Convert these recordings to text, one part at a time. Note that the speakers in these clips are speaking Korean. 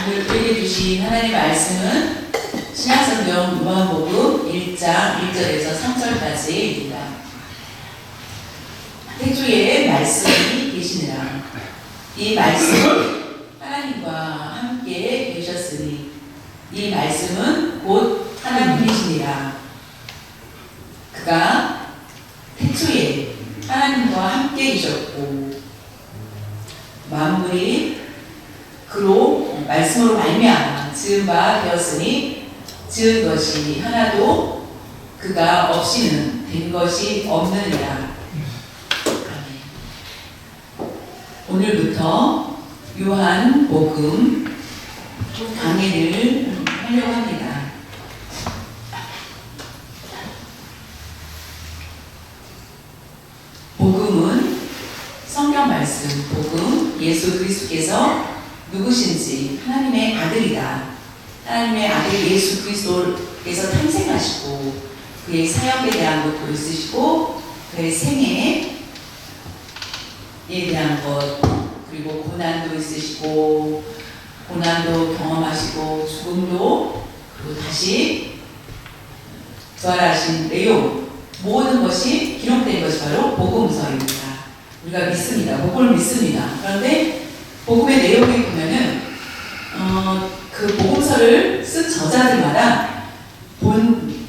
오늘 우리에게 주신 하나님의 말씀은 신약성경 요한복음 1장 1절에서 3절까지입니다. 태초에 말씀이 계시니라. 이 말씀은 하나님과 함께 계셨으니 이 말씀은 곧 하나님이시니라. 그가 태초에 하나님과 함께 계셨고 만물이 그로 말씀으로 말미암아 지은 바 되었으니 지은 것이 하나도 그가 없이는 된 것이 없느니라. 아멘. 오늘부터 요한복음 강의를 하려고 합니다. 복음은 성경 말씀, 복음, 예수 그리스도께서 누구신지 하나님의 아들이다. 하나님의 아들 예수 그리스도께서 탄생하시고 그의 사역에 대한 것도 있으시고 그의 생애에 대한 것 그리고 고난도 있으시고 고난도 경험하시고 죽음도 그리고 다시 부활하신 내용 모든 것이 기록된 것이 바로 복음서입니다. 우리가 믿습니다. 복음을 믿습니다. 그런데 복음의 내용에 보면은 그 복음서를 쓴 저자들마다 본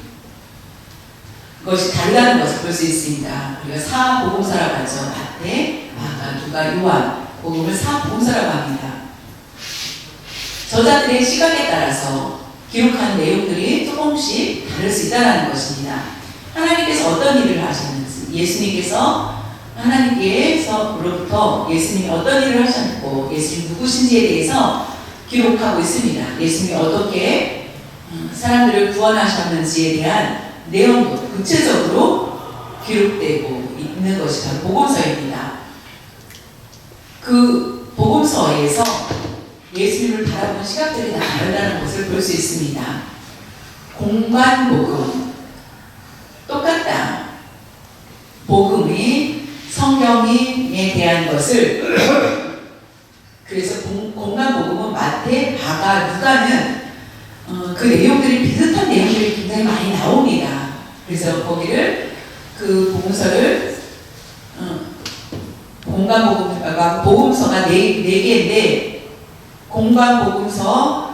것이 다르다는 것을 볼 수 있습니다. 우리가 사복음서라고 하죠. 마태, 마가, 누가, 요한 복음을 사복음서라고 합니다. 저자들의 시각에 따라서 기록한 내용들이 조금씩 다를 수 있다는 것입니다. 하나님께서 어떤 일을 하셨는지, 예수님께서 하나님께서로부터 예수님이 어떤 일을 하셨고 예수님 누구신지에 대해서 기록하고 있습니다. 예수님이 어떻게 사람들을 구원하셨는지에 대한 내용도 구체적으로 기록되고 있는 것이 바로 복음서입니다. 그 복음서에서 예수님을 바라본 시각들이 다 다르다는 것을 볼 수 있습니다. 공관복음 똑같다. 복음이 성경에 대한 것을 그래서 공관복음은 마태, 마가, 누가는 그 내용들이 비슷한 내용들이 굉장히 많이 나옵니다. 그래서 거기를 그 복음서를 공관복음 복음서가 네 개인데 공관복음서는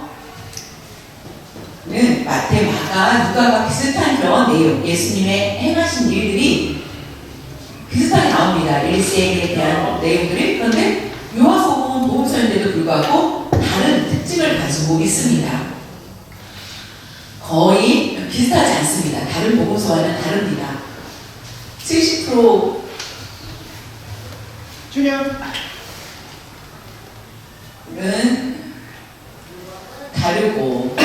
마태, 마가, 누가가 비슷한 그런 내용 예수님의 행하신 일들이 비슷하게 나옵니다. 일생에 대한 내용들이. 그런데 요한복음은 복음서인데도 불구하고 다른 특징을 가지고 있습니다. 거의 비슷하지 않습니다. 다른 복음서와는 다릅니다. 70%는 다르고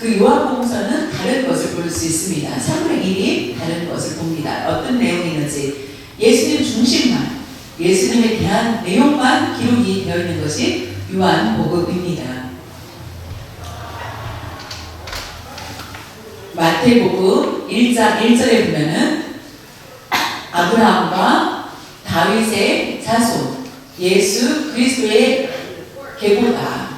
그 요한복음서는 다른 것을 볼 수 있습니다. 3분의 1이 다른 것을 봅니다. 어떤 내용이 있는지 예수님 중심만 예수님에 대한 내용만 기록이 되어 있는 것이 요한복음입니다. 마태복음 1장 1절에 보면은 아브라함과 다윗의 자손 예수 그리스도의 계보다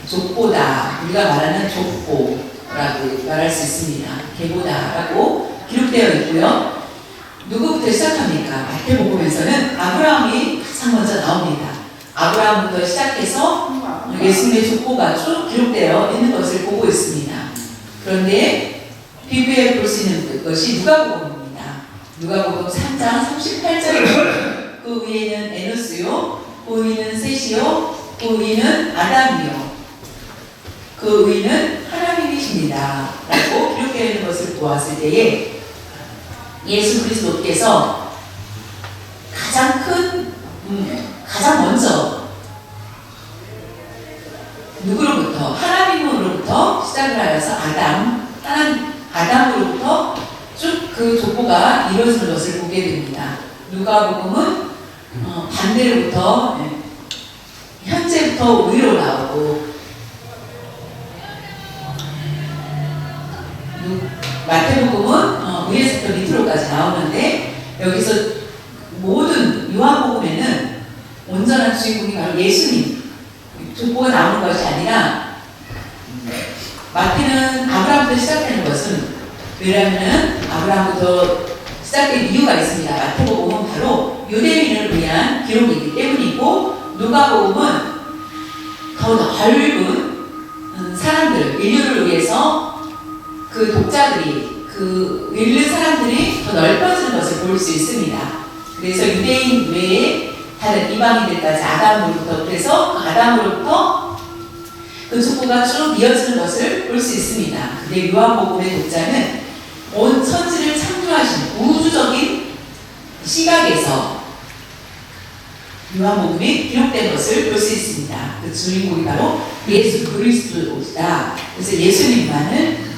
족보다 우리가 말하는 족보라고 말할 수 있습니다. 계보다라고 기록되어 있고요. 누구부터 시작합니까? 마태복음에서는 아브라함이 가장 먼저 나옵니다. 아브라함부터 시작해서 예수님의 족보가 쭉 기록되어 있는 것을 보고 있습니다. 그런데 비교해 볼 수 있는 것이 누가복음입니다. 누가복음 3장 38절에 그 위에는 에노스요, 그 위는 셋이요, 그 위는 아담이요, 그 위는 하나님이십니다. 라고 기록되어 있는 것을 보았을 때에 예수 그리스도께서 가장 먼저 누구로부터? 하나님으로부터 시작을 하여서 아담으로부터 쭉 그 족보가 이루어지는 것을 보게 됩니다. 누가복음은 반대로부터 현재부터 위로 나오고 마태복음은 위에서부터 밑으로까지 나오는데 여기서 모든 요한복음에는 온전한 주인공이 바로 예수님 족보가 나오는 것이 아니라 마태는 아브라함부터 시작하는 것은 왜냐하면 아브라함부터 시작된 이유가 있습니다. 마태복음은 바로 유대인을 위한 기록이기 때문이고 누가복음은 더 넓은 사람들, 인류를 위해서 그 독자들이 그 읽는 사람들이 더 넓어지는 것을 볼 수 있습니다. 그래서 유대인 외에 다른 이방인들까지 아담으로부터 그래서 아담으로부터 그 족보가 쭉 이어지는 것을 볼 수 있습니다. 근데 요한복음의 독자는 온 천지를 창조하신 우주적인 시각에서 요한복음이 기록된 것을 볼 수 있습니다. 그 주인공이 바로 예수 그리스도이다. 그래서 예수님만을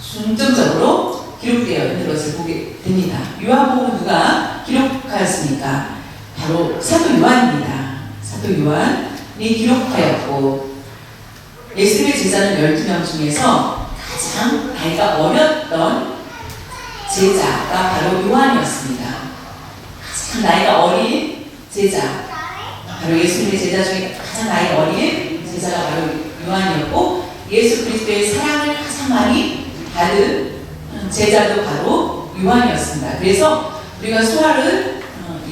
중점적으로 기록되어 있는 것을 보게 됩니다. 요한복음 누가 기록하였습니까? 바로 사도 요한입니다. 사도 요한이 기록하였고 예수님의 제자는 12명 중에서 가장 나이가 어렸던 제자가 바로 요한이었습니다. 가장 나이가 어린 제자, 바로 예수님의 제자 중에 가장 나이 어린 제자가 바로 요한이었고 예수 그리스도의 사랑을 가장 많이 받은 제자도 바로 요한이었습니다. 그래서 우리가 수화를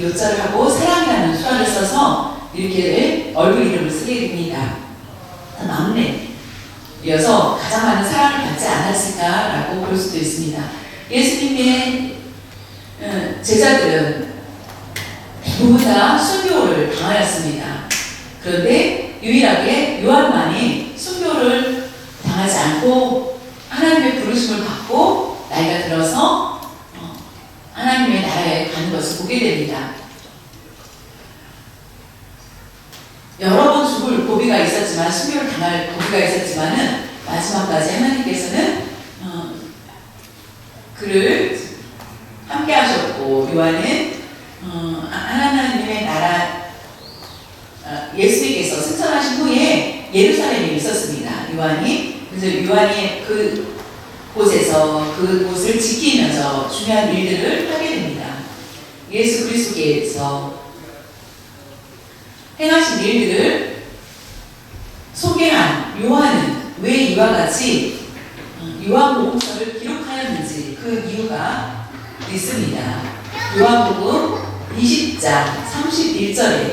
요자를 하고 사랑이라는 수화를 써서 이렇게 얼굴 이름을 쓰게 됩니다. 막내여서 가장 많은 사랑을 받지 않았을까라고 볼 수도 있습니다. 예수님의 제자들은 대부분 다 순교를 당하였습니다. 그런데 유일하게 요한만이 순교를 당하지 않고 하나님의 부르심을 받고 나이가 들어서 하나님의 나라에 가는 것을 보게 됩니다. 여러 번 죽을 고비가 있었지만 순교를 당할 고비가 있었지만은 마지막까지 하나님께서는 그를 함께 하셨고 요한은 하나님의 나라 예수님께서 승천하신 후에 예루살렘에 있었습니다. 요한이 그래서 요한이 그 곳에서 그곳을 지키면서 중요한 일들을 하게 됩니다. 예수 그리스도께서 행하신 일들을 소개한 요한은 왜 이와 같이 요한복음서를 기록하였는지 그 이유가 있습니다. 요한복음 20장 31절에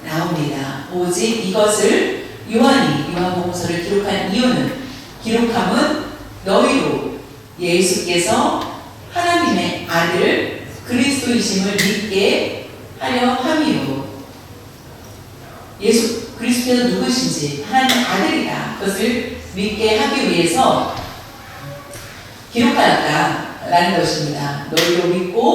나옵니다. 오직 이것을 요한이 요한복음서를 기록한 이유는 기록함은 너희로 예수께서 하나님의 아들 그리스도이심을 믿게 하려 함이요. 예수 그리스도는 누구신지 하나님의 아들이다. 그것을 믿게 하기 위해서 기록하였다라는 것입니다. 너희로 믿고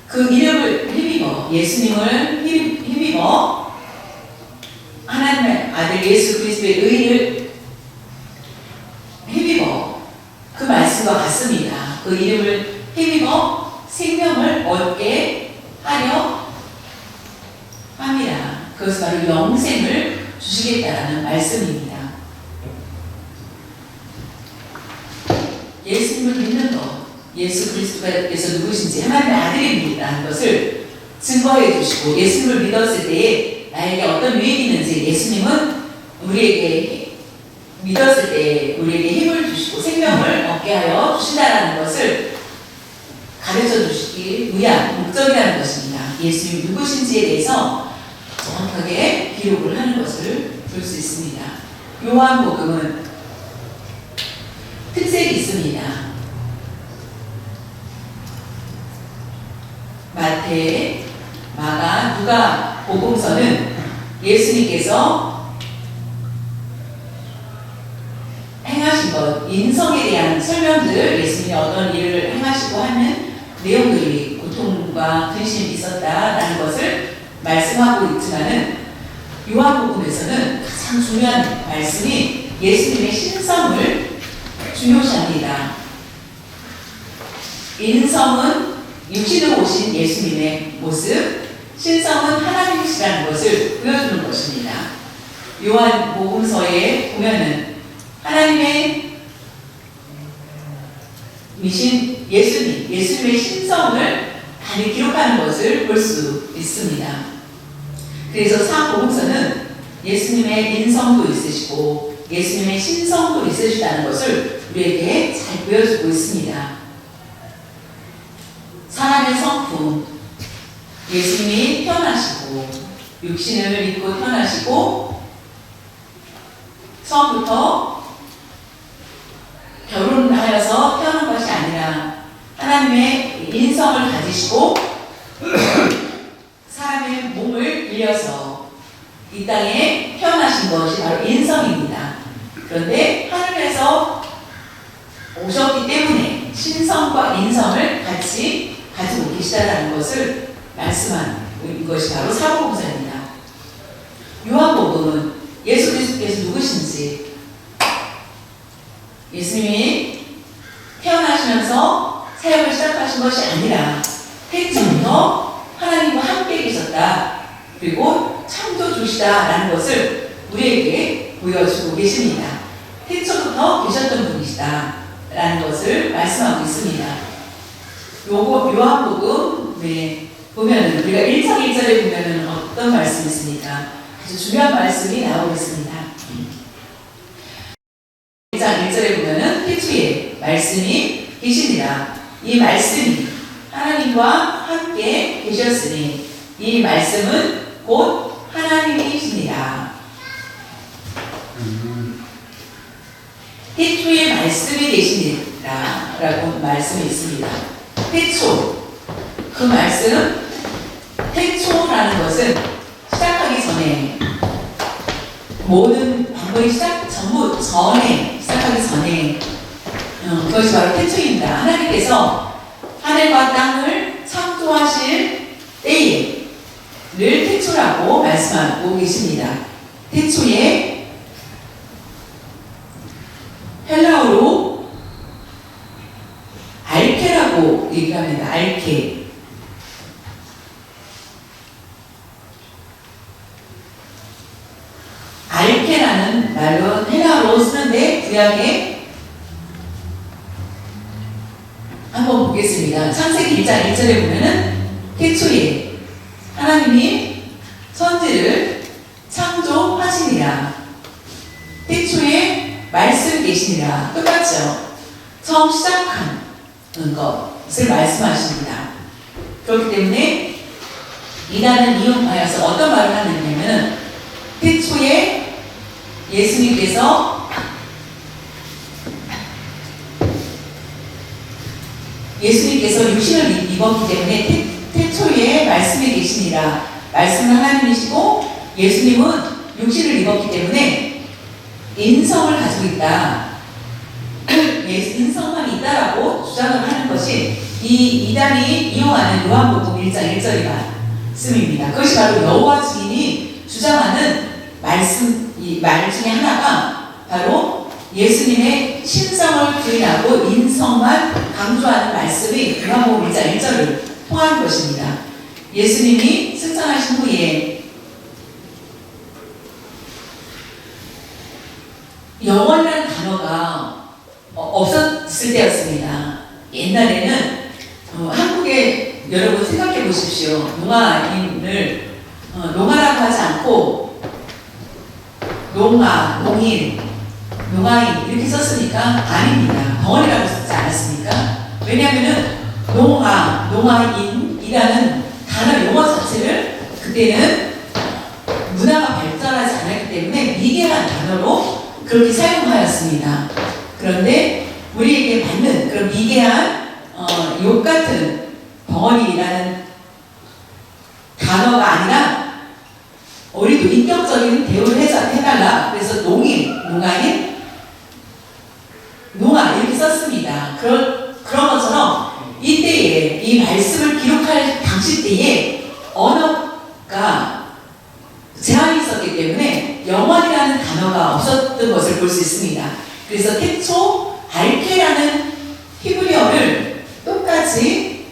그 이름을 힘입어 예수님을 힘입어 하나님의 아들 예수 그리스도의 의를 힘입어 그 말씀과 같습니다. 그 이름을 힘입어 생명을 얻게 하려 함이라. 그것은 바로 영생을 주시겠다라는 말씀입니다. 예수님을 믿는 것, 예수 그리스도께서 누구신지 하나님의 아들입니다라는 것을 증거해 주시고 예수님을 믿었을 때에 나에게 어떤 유익이 있는지 예수님은 우리에게 믿었을 때 우리에게 힘을 주시고 생명을 얻게 하여 주신다라는 것을 가르쳐 주시기 위한 목적이라는 것입니다. 예수님이 누구신지에 대해서 정확하게 기록을 하는 것을 볼 수 있습니다. 요한복음은 특색이 있습니다. 마태, 마가, 누가 복음서는 예수님께서 행하신 것, 인성에 대한 설명들, 예수님이 어떤 일을 행하시고 하는 내용들이 고통과 근심이 있었다라는 것을 말씀하고 있지만은 요한복음에서는 가장 중요한 말씀이 예수님의 신성을 중요시합니다. 인성은 육신으로 오신 예수님의 모습, 신성은 하나님이시라는 것을 보여주는 것입니다. 요한복음서에 보면은 하나님의 미신 예수님의 신성을 많이 기록하는 것을 볼 수 있습니다. 그래서 사복음서는 예수님의 인성도 있으시고 예수님의 신성도 있으시다는 것을 우리에게 잘 보여주고 있습니다. 사람의 성품, 예수님이 태어나시고 육신을 입고 태어나시고 처음부터 결혼하여서 태어난 것이 아니라 하나님의 인성을 가지시고 사람의 몸을 빌려서 이 땅에 태어나신 것이 바로 인성입니다. 그런데 하늘에서 오셨기 때문에 신성과 인성을 같이 가지고 계시다는 것을 말씀한 것이 바로 사복음서입니다. 요한복음은 예수 그리스도께서 누구신지, 예수님이 태어나시면서 사역을 시작하신 것이 아니라 태초부터 하나님과 함께 계셨다, 그리고 창조주시다라는 것을 우리에게 보여주고 계십니다. 태초부터 계셨던 분이시다라는 것을 말씀하고 있습니다. 요한복음 보면은 우리가 1장 1절에 보면은 어떤 말씀이 있습니까? 아주 중요한 말씀이 나오고 있습니다. 1장 1절에 보면은 태초에 말씀이 계시니라. 이 말씀이 하나님과 함께 계셨으니 이 말씀은 곧 하나님이시니라. 태초에 말씀이 계시니라 라고 말씀이 있습니다. 태초, 그 말씀, 태초라는 것은 시작하기 전에, 모든 방법이 전부 시작하기 전에 그것이 바로 태초입니다. 하나님께서 하늘과 땅을 창조하실 때에 늘 태초라고 말씀하고 계십니다. 태초에 헬라어로 알케라고 얘기합니다. 알케. 알케라는 말로 헬라어로 쓰는데 구약에 한번 보겠습니다. 창세기 1장 1절에 보면은 태초에 하나님이 천지를 창조하시니라. 태초에 말씀 계시니라. 똑같죠? 처음 시작한 것을 말씀하십니다. 그렇기 때문에 이단은 이용하여서 어떤 말을 하느냐면 태초에 예수님께서 육신을 입었기 때문에 태초에 말씀이 계시니라. 말씀은 하나님이시고 예수님은 육신을 입었기 때문에 인성을 가지고 있다. 인성만 있다라고 주장을 하는 것이 이 이단이 이용하는 요한복음 1장 1절의 말씀입니다. 그것이 바로 여호와 증인이 주장하는 이 말 중에 하나가 바로 예수님의 신성을 부인하고 인성만 강조하는 말씀이 요한복음 1장 1절을 통한 것입니다. 예수님이 승천하신 후에 영원이라는 단어가 없었을 때였습니다. 옛날에는 한국에 여러분 생각해 보십시오. 농아인을 농아라고 하지 않고 농아인 이렇게 썼으니까 아닙니다. 덩어리라고 쓰지 않았습니까? 왜냐하면 농아인이라는 단어 용어 자체를 그때는 문화가 발전하지 않았기 때문에 미개한 단어로 그렇게 사용하였습니다. 그런데 우리에게 맞는 그런 미개한 욕 같은 덩어리라는 단어가 아니라 우리도 인격적인 대우를 해달라. 그래서 농아인, 농아 이렇게 썼습니다. 그런 것처럼 이때에 이 말씀을 기록할 당시 때에 언어가 제한이 있었기 때문에 영원이라는 단어가 없었던 것을 볼 수 있습니다. 그래서 태초 알케라는 히브리어를 똑같이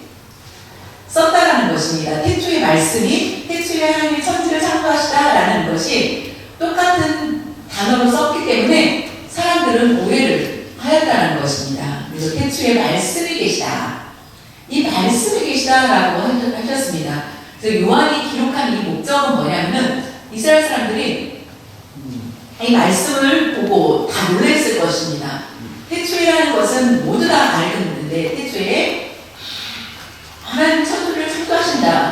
썼다라는 것입니다. 태초의 말씀이 태초에 하나님이 천지를 창조하시다라는 것이 똑같은 단어로 썼기 때문에 사람들은 오해를 하였다는 것입니다. 그래서 태초에 말씀이 계시다. 이 말씀이 계시다라고 하셨습니다. 그래서 요한이 기록한 이 목적은 뭐냐면 이스라엘 사람들이 이 말씀을 보고 다 놀랐을 것입니다. 태초에라는 것은 모두 다 알겠는데 태초에 하나님 천도를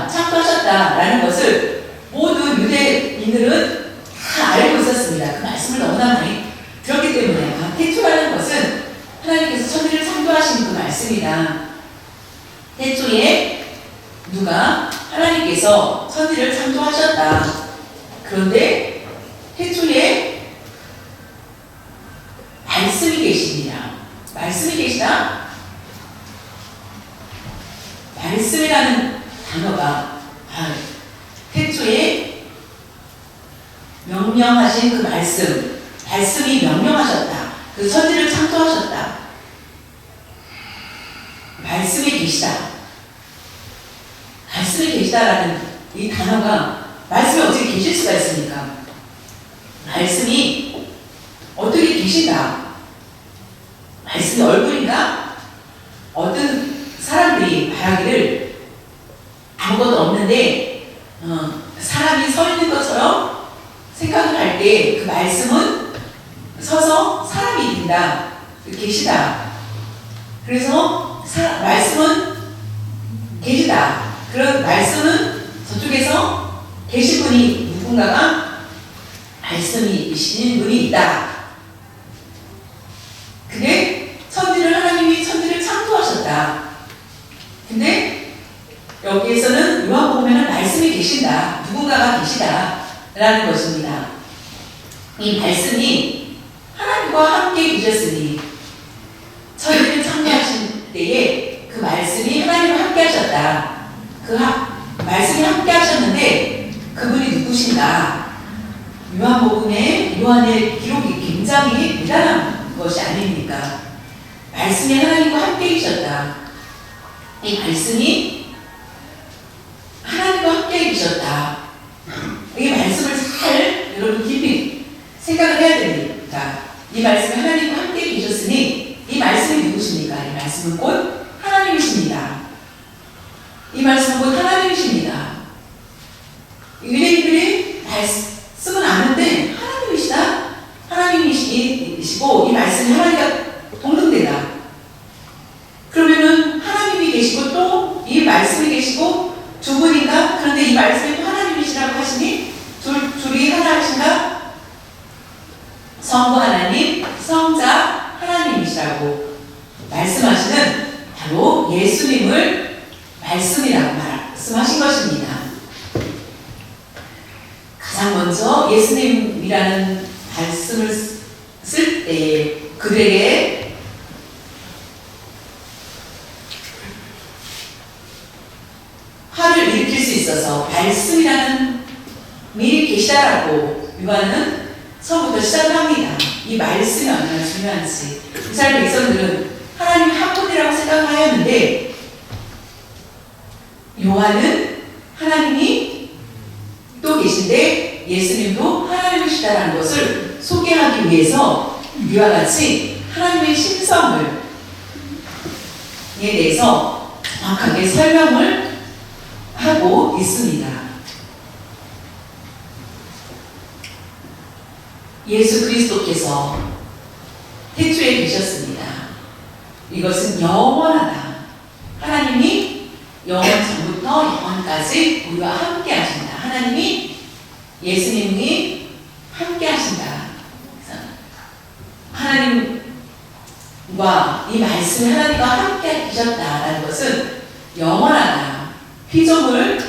창조하셨다라는 것을 모두 유대인들은 다 알고 있었습니다. 그 말씀을 너무나 많이 들었기 때문에 태초라는 것은 하나님께서 천지를 창조하신 그 말씀이다. 태초에 누가 하나님께서 천지를 창조하셨다. 그런데 태초에 말씀이 계십니다. 말씀이 계시다? 말씀이라는 단어가 태초에 명령하신 그 말씀이 명령하셨다. 그 천지를 창조하셨다. 말씀이 계시다. 말씀이 계시다라는 이 단어가 말씀이 어떻게 계실 수가 있습니까? 말씀이 어떻게 계신다. 말씀이 얼굴인가? 어떤 사람들이 말하기를 아무것도 없는데 사람이 서 있는 것처럼 생각을 할 때 그 말씀은 서서 사람이 된다. 계시다. 그래서 말씀은 계시다. 그런 말씀은 저쪽에서 계신 분이 누군가가 말씀이 계시는 분이 있다. 근데 하나님이 천지를 창조하셨다. 근데 여기에서는 요한복음에는 말씀이 계신다. 누군가가 계시다. 라는 것입니다. 이 말씀이 하나님과 함께 계셨으니 천지를 창조하신 때에 그 말씀이 하나님과 함께 하셨다. 그 말씀이 함께 하셨는데 그분이 누구신가? 요한복음의 요한의 기록이 굉장히 대단한 것이 아닙니까? 말씀이 하나님과 함께 계셨다. 이 말씀이 하나님과 함께 계셨다. 이 말씀을 잘 여러분 깊이 생각을 해야 됩니다. 이 말씀이 하나님과 함께 계셨으니 이 말씀이 누구십니까? 이 말씀은 곧 하나님이십니다. 이 말씀은 곧 하나님이십니다. 유대인들이 말씀은 아는데 하나님이시고 이 말씀이 하나님과 동등되다. 그러면은 하나님이 계시고 또 이 말씀이 계시고 두 분인가? 그런데 이 말씀이 또 하나님이시라고 하시니 둘이 하나 하신가? 성부 하나님, 성자 하나님이시라고 말씀하시는 바로 예수님을 말씀이라고 말씀하신 것입니다. 가장 먼저 예수님이라는 말씀을 쓸 때 그들에게 화를 일으킬 수 있어서 말씀이라는 미리 계시다라고 요한은 처음부터 시작을 합니다. 이 말씀이 얼마나 중요한지. 이스라엘 백성들은 하나님 한 분이라고 생각하였는데 요한은 하나님이 또 계신데 예수님도 하나님이시다라는 것을 소개하기 위해서 이와 같이 하나님의 신성을 대해서 정확하게 설명을 하고 있습니다. 예수 그리스도께서 태초에 계셨습니다. 이것은 영원하다. 하나님이 영원 전부터 영원까지 우리와 함께 하신다. 하나님이 예수님이 함께 하신다. 하나님과 이 말씀이 하나님과 함께 계셨다라는 것은 영원하다. 피조물이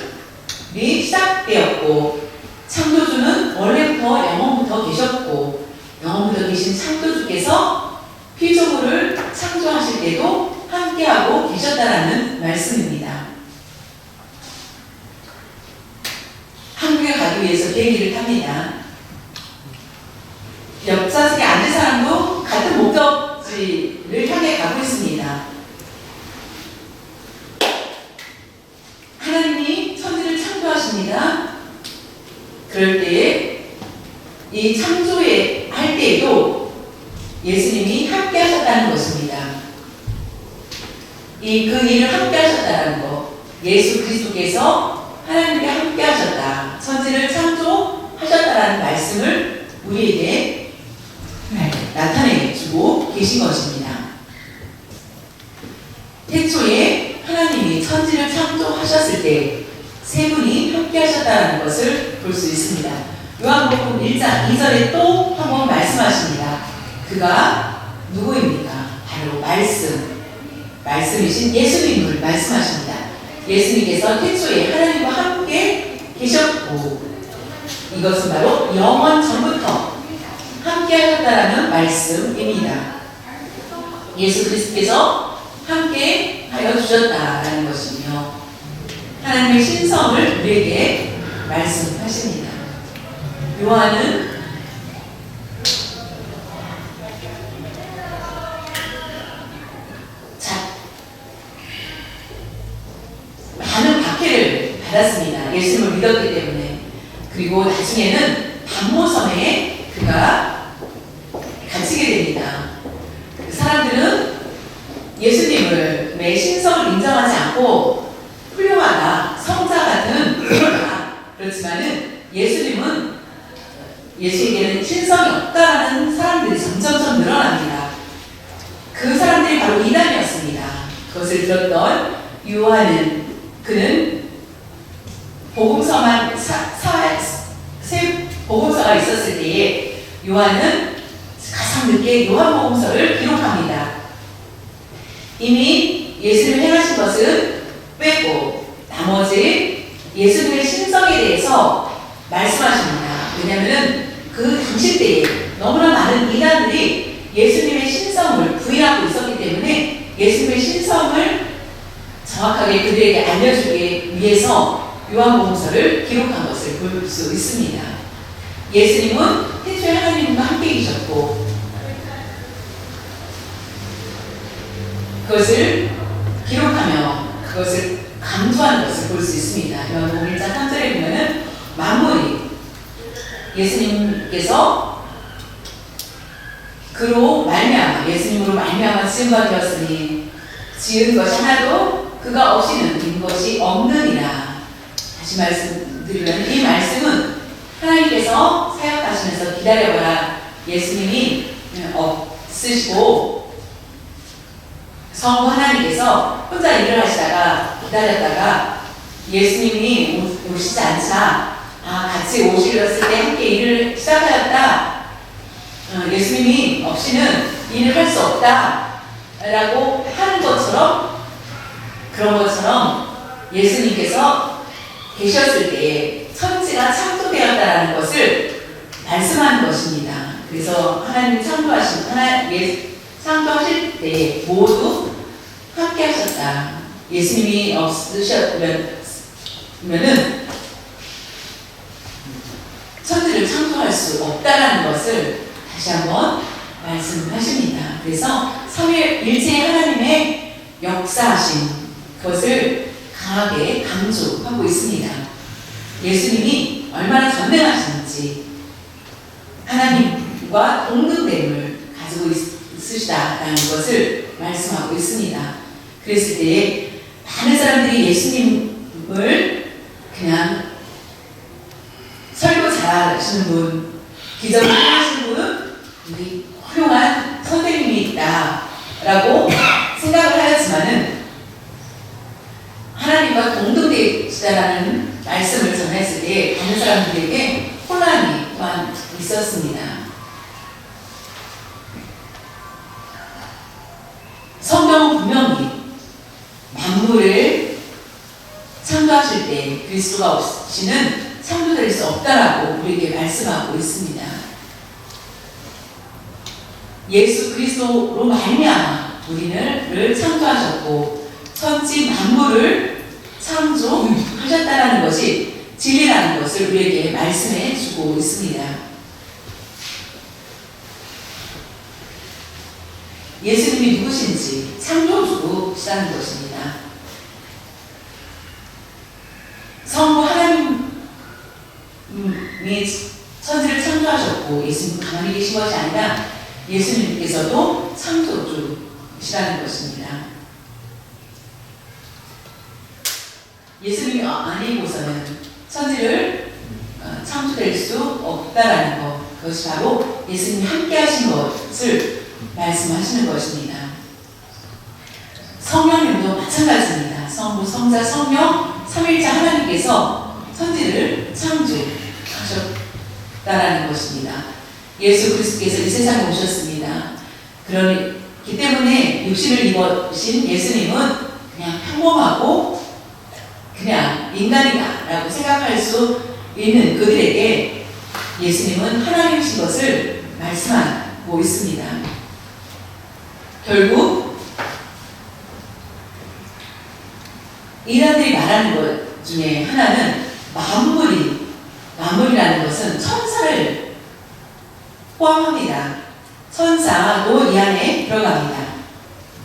시작되었고 창조주는 원래부터 영원부터 계셨고 영원부터 계신 창조주께서 피조물을 창조하실 때도 함께하고 계셨다라는 말씀입니다. 한국에 가기 위해서 비행기를 탑니다. 옆좌석에 앉은 사람도 같은 목적지를 향해 가고 있습니다. 하나님이 천지를 창조하십니다. 그럴 때에 이 창조에 할 때에도 예수님이 함께 하셨다는 것입니다. 그 일을 함께 하셨다는 것. 예수 그리스도께서 하나님께 함께 하셨다, 천지를 창조하셨다라는 말씀을 우리에게 나타내 주고 계신 것입니다. 태초에 하나님이 천지를 창조하셨을 때 세 분이 함께 하셨다는 것을 볼 수 있습니다. 요한복음 1장 2절에 또 한 번 말씀하십니다. 그가 누구입니까? 바로 말씀이신 예수님을 말씀하십니다. 예수님께서 태초에 하나님과 함께 계셨고, 이것은 바로 영원 전부터 함께 하셨다라는 말씀입니다. 예수 그리스도께서 함께 하여 주셨다라는 것이며, 하나님의 신성을 우리에게 말씀하십니다. 요한은 많은 박해를 받았습니다. 예수님을 믿었기 때문에. 그리고 나중에는 반모섬에 그가 갇히게 됩니다. 그 사람들은 예수님의 신성을 인정하지 않고 훌륭하다, 성자 같은 그러다. 그렇지만은 예수님은, 예수에게는 신성이 없다라는 사람들이 점점점 늘어납니다. 그 사람들이 바로 이단이었습니다. 그것을 들었던 요한은, 그는 복음서만 세 복음서가 있었을 때에 요한은 가장 늦게 요한복음서를 기록합니다. 이미 예수님이 행하신 것은 빼고 나머지 예수님의 신성에 대해서 말씀하십니다. 왜냐하면 그 당시 때에 너무나 많은 이단들이 예수님의 신성을 부인하고 있었기 때문에 예수님의 신성을 정확하게 그들에게 알려주기 위해서 요한복음서를 기록한 것을 볼 수 있습니다. 예수님은 태초에 하나님과 함께 계셨고, 그것을 기록하며 그것을 강조하는 것을 볼 수 있습니다. 요한복음 1장 3절에 보면은 만물이 예수님께서 그로 말미암아, 예수님으로 말미암아 지은 바 되었으니 지은 것이 하나도 그가 없이는 된 것이 없느니라. 다시 말씀드리면 이 말씀은 하나님께서 사역하시면서 기다려봐라, 예수님이 없으시고 성부 하나님께서 혼자 일을 하시다가 기다렸다가 예수님이 오시지 않자 같이 오시렸을 때 함께 일을 시작하였다. 예수님이 없이는 일을 할 수 없다 라고 하는 것처럼, 그런 것처럼 예수님께서 계셨을 때에 천지가 창조되었다라는 것을 말씀하는 것입니다. 그래서 하나님이 창조하실 때 모두 함께 하셨다. 예수님이 없으셨으면은 천지를 창조할 수 없다라는 것을 다시 한번 말씀하십니다. 그래서 삼위일체 하나님의 역사하신 것을 강하게 강조하고 있습니다. 예수님이 얼마나 전능하신지, 하나님과 동등됨을 가지고 있으시다라는 것을 말씀하고 있습니다. 그랬을 때에 많은 사람들이 예수님을 그냥 설교 잘하시는 분, 기적을 하시는 분은 우리 훌륭한 선생님이 있다라고 생각을 하였지만은, 하나님과 동등되시다라는 말씀을 전했을 때 다른 사람들에게 혼란이 또한 있었습니다. 성경은 분명히 만물을 창조하실 때 그리스도가 없이는 창조될 수 없다라고 우리에게 말씀하고 있습니다. 예수 그리스도로 말미암아 우리를 창조하셨고 천지 만물을 창조하셨다라는 것이 진리라는 것을 우리에게 말씀해 주고 있습니다. 예수님이 누구신지 창조주시라는 것입니다. 성부 하나님이 천지를 창조하셨고 예수님 가만히 계신 것이 아니라 예수님께서도 창조주시라는 것입니다. 예수님이 아니고서는 천지를 창조될 수 없다라는 것, 그것이 바로 예수님이 함께 하신 것을 말씀하시는 것입니다. 성령님도 마찬가지입니다. 성부, 성자, 성령, 삼위일체 하나님께서 천지를 창조하셨다라는 것입니다. 예수 그리스도께서 이 세상에 오셨습니다. 그렇기 때문에 육신을 입으신 예수님은 그냥 평범하고 그냥 인간이다라고 생각할 수 있는 그들에게 예수님은 하나님이신 것을 말씀하고 있습니다. 결국 인간들이 말하는 것 중에 하나는 만물이라는 것은 천사를 포함합니다. 천사도 이 안에 들어갑니다.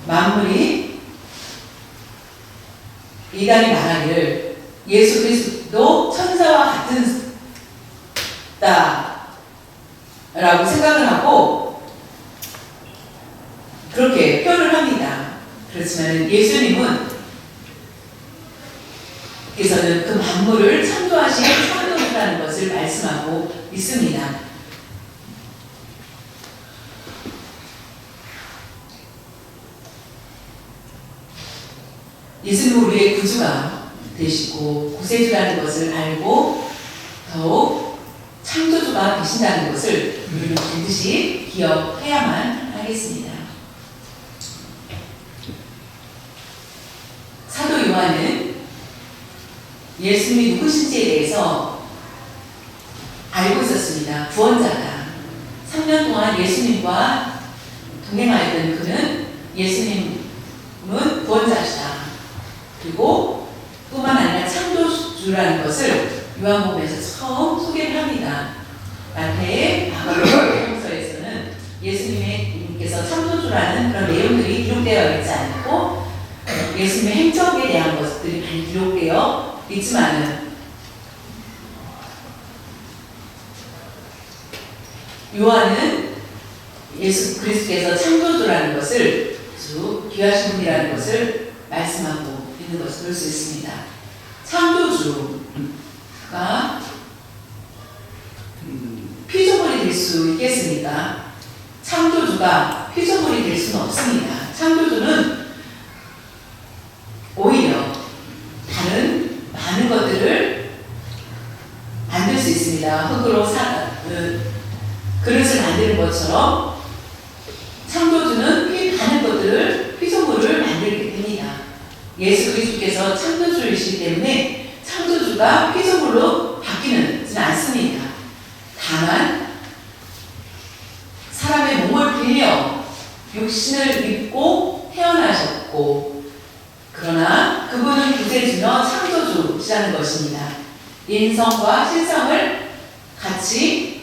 만물이 이단이 말하기를 예수 그리스도 천사와 같은 다라고 생각을 하고 그렇게 표현을 합니다. 그렇지만 예수님은 께서는 그 만물을 창조하신 창조주라는 것을 말씀하고 있습니다. 예수님은 우리의 구주가 되시고 구세주라는 것을 알고 더욱 창조주가 되신다는 것을 우리는 반드시 기억해야만 하겠습니다. 사도 요한은 예수님이 누구신지에 대해서 알고 있었습니다. 구원자다. 3년 동안 예수님과 동행하였던 그는 예수님은 구원자시다. 그리고 뿐만 아니라 창조주라는 것을 요한복음에서 처음 소개를 합니다. 마태의 마가복음서에서는 예수님께서 창조주라는 그런 내용들이 기록되어 있지 않고 예수님의 행적에 대한 것들이 많이 기록되어 있지만은 요한은 예수 그리스도께서 창조주라는 것을 아주 귀하신 분이라는 것을 말씀하고 있는 것을 볼 수 있습니다. 창조주가 피조물이 될 수 있겠습니까? 창조주가 피조물이 될 수는 없습니다. 창조주는 오히려 다른 많은 것들을 만들 수 있습니다. 흙으로 그릇을 만드는 것처럼 창조주는 많은 것들을 피조물을 만들게 됩니다. 예수 그리스도께서 창조주이시기 때문에 창조주가 피조물로 바뀌는 않습니다. 다만 사람의 몸을 빌려 육신을 입고 태어나셨고 그러나 그분은 구세주며 창조주시라는 것입니다. 인성과 신성을 같이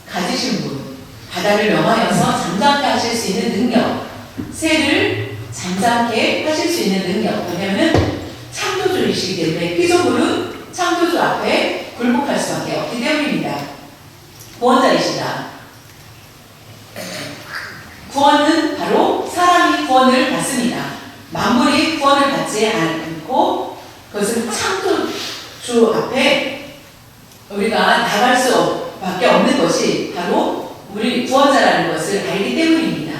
가지신 분, 바다를 명하여서 잠잠케 하실 수 있는 능력, 새를 잠잠케 하실 수 있는 능력. 왜냐하면 창조주이시기 때문에 피조물은 창조주 앞에 굴복할 수밖에 없기 때문입니다. 구원자이시다. 구원은 바로 사람이 구원을 받습니다. 만물이 구원을 받지 않고 그것은 창조주 앞에 우리가 나갈 수밖에 없는 것이 바로 우리 구원자라는 것을 알기 때문입니다.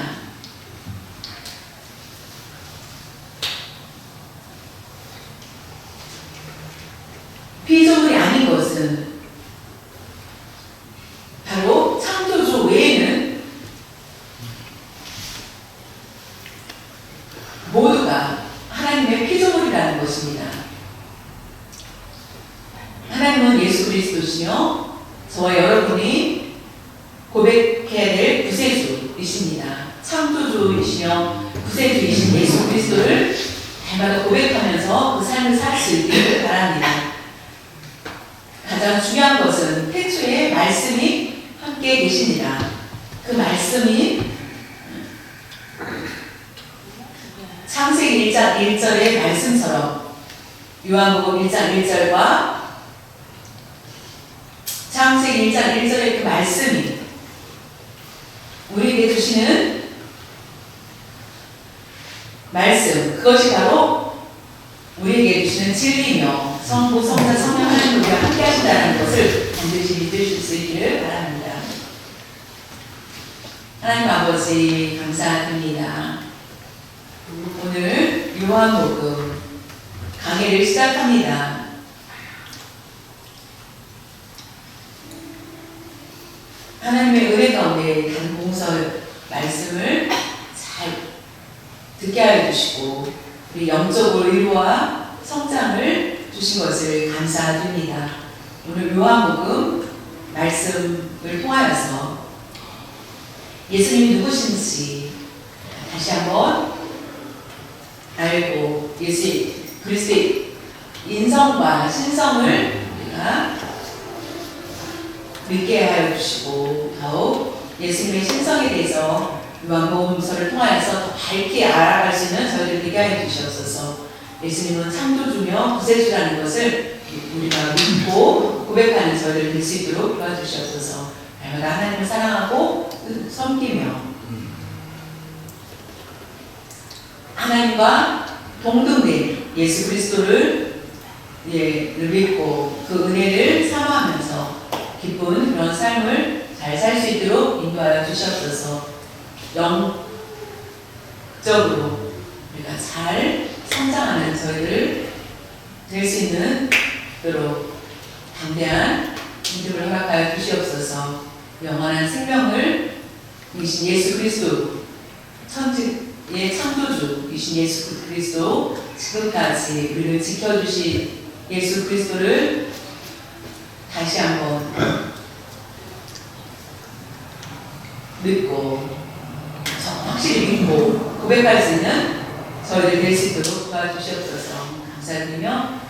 피조물이 아닌 것은 바로 창조주 외에는 모두가 하나님의 피조물이라는 것입니다. 하나님은 예수 그리스도시며 저와 여러분이 고백해야 될 구세주이십니다. 창조주이시며 구세주이신 예수 그리스도를 날마다 고백하면서 그 삶을 살 수 있기를 바랍니다. 가장 중요한 것은 태초에 말씀이 함께 계십니다. 그 말씀이 창세기 1장 1절의 말씀처럼 요한복음 1장 1절과 창세기 1장 1절의 그 말씀이 우리에게 주시는 말씀, 그것이 바로 우리에게 주시는 진리며 성부, 성자, 성령 하나님 우리와 함께 하신다는 것을 반드시 믿으실 수 있기를 바랍니다. 하나님 아버지 감사드립니다. 오늘 요한복음 강의를 시작합니다. 하나님의 은혜 가운데 단 봉서 말씀을 잘 듣게 하여 주시고 우리 영적 의료와 성장을 주신 것을 감사드립니다. 오늘 요한복음 말씀을 통하여서 예수님이 누구신지 다시 한번 알고 예수 그리스도의 인성과 신성을 우리가 믿게 하여 주시고 더욱 예수님의 신성에 대해서 요한복음서를 통하여서 더 밝게 알아갈 수 있는 저희를 되게 하여 주시옵소서. 예수님은 창조주며 구세주라는 것을 우리가 믿고 고백하는 저희를 될 수 있도록 도와주시옵소서. 날마다 하나님을 사랑하고 섬기며 하나님과 동등된 예수 그리스도를 믿고 그 은혜를 사모하면서 기쁜 그런 삶을 잘 살 수 있도록 인도하여 주시옵소서. 영적으로 우리가 잘 성장하는 저희들 될 수 있는 도록 담대한 믿음을 허락하여 주시옵소서. 영원한 생명을 이신 예수 그리스도 천지의 창조주이신 예수 그리스도 지금까지 우리를 지켜주신 예수 그리스도를 다시 한번 믿고 확실히 믿고 고백할 수 있는 저희들 될 수 있도록 도와주시옵소서. 감사드리며